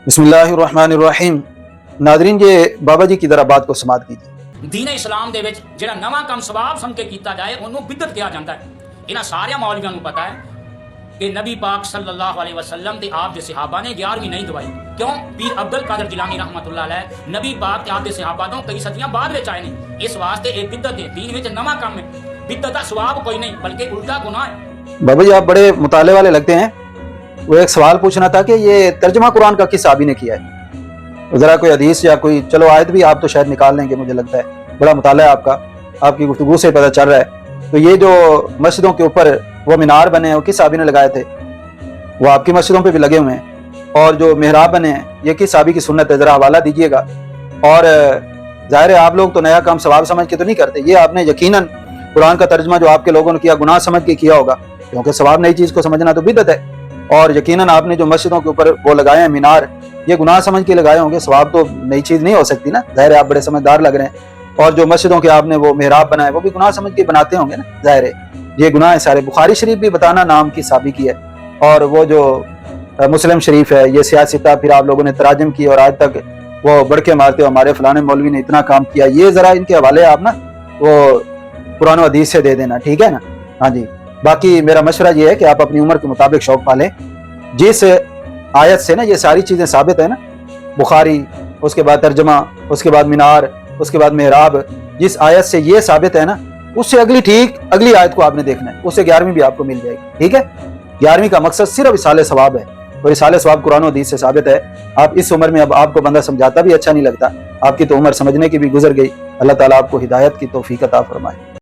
بسم اللہ الرحمن الرحیم۔ ناظرین یہ بابا جی کی ذرا بات کو سماعت کیجیے۔ دین اسلام دے وچ جڑا نواں کم سواب سمجھ کے کیتا جائے انہوں بدعت کہا جاتا ہے۔ انہاں سارے مولویاں نوں پتہ ہے کہ نبی پاک صلی اللہ علیہ وسلم تے آپ دے صحابہ نے 11ویں نہیں دوائی۔ کیوں؟ پیر عبد القادر جیلانی رحمۃ اللہ علیہ نبی پاک تے آپ دے صحابہ تو کئی صدیاں بعد وچ آئے نے، اس واسطے ایک بدعت ہے، دین وچ نواں کم ہے۔ بدعت دا ثواب کوئی نہیں بلکہ الٹا گناہ ہے۔ بابا جی آپ بڑے مطالعے والے لگتے ہیں۔ وہ ایک سوال پوچھنا تھا کہ یہ ترجمہ قرآن کا کس صحابی نے کیا ہے؟ ذرا کوئی حدیث یا کوئی چلو آیت بھی آپ تو شاید نکال لیں گے، مجھے لگتا ہے بڑا مطالعہ آپ کا، آپ کی گفتگو سے پتہ چل رہا ہے۔ تو یہ جو مسجدوں کے اوپر وہ مینار بنے ہیں وہ کس صحابی نے لگائے تھے؟ وہ آپ کی مسجدوں پہ بھی لگے ہوئے ہیں۔ اور جو محراب بنے ہیں یہ کس صحابی کی سنت ہے؟ ذرا حوالہ دیجیے گا۔ اور ظاہر ہے آپ لوگ تو نیا کام ثواب سمجھ کے تو نہیں کرتے، یہ آپ نے یقیناً قرآن کا ترجمہ جو آپ کے لوگوں نے کیا گناہ سمجھ کے کیا ہوگا، کیونکہ ثواب نئی چیز کو سمجھنا تو بدعت ہے۔ اور یقیناً آپ نے جو مسجدوں کے اوپر وہ لگائے ہیں مینار، یہ گناہ سمجھ کے لگائے ہوں گے، ثواب تو نئی چیز نہیں ہو سکتی نا، ظاہر ہے آپ بڑے سمجھدار لگ رہے ہیں۔ اور جو مسجدوں کے آپ نے وہ محراب بنائے وہ بھی گناہ سمجھ کے بناتے ہوں گے نا، ظاہر ہے یہ گناہ ہے سارے۔ بخاری شریف بھی بتانا نام کی صحابی کی ہے، اور وہ جو مسلم شریف ہے یہ سیاستہ پھر آپ لوگوں نے تراجم کی اور آج تک وہ بڑکے مارتے ہو ہمارے فلانے مولوی نے اتنا کام کیا، یہ ذرا ان کے حوالے آپ نا وہ قرآن و حدیث سے دے دینا، ٹھیک ہے نا؟ ہاں جی۔ باقی میرا مشورہ یہ ہے کہ آپ اپنی عمر کے مطابق شوق پالیں۔ جس آیت سے نا یہ ساری چیزیں ثابت ہیں نا، بخاری، اس کے بعد ترجمہ، اس کے بعد مینار، اس کے بعد محراب، جس آیت سے یہ ثابت ہے نا اس سے اگلی آیت کو آپ نے دیکھنا ہے، اس سے 11ویں بھی آپ کو مل جائے گی، ٹھیک ہے؟ 11ویں کا مقصد صرف اصال ثواب ہے، اور اصال ثواب قرآن و حدیث سے ثابت ہے۔ آپ اس عمر میں اب آپ کو بندہ سمجھاتا بھی اچھا نہیں لگتا، آپ کی تو عمر سمجھنے کی بھی گزر گئی۔ اللہ تعالیٰ آپ کو ہدایت کی توفیق عطا فرمائے۔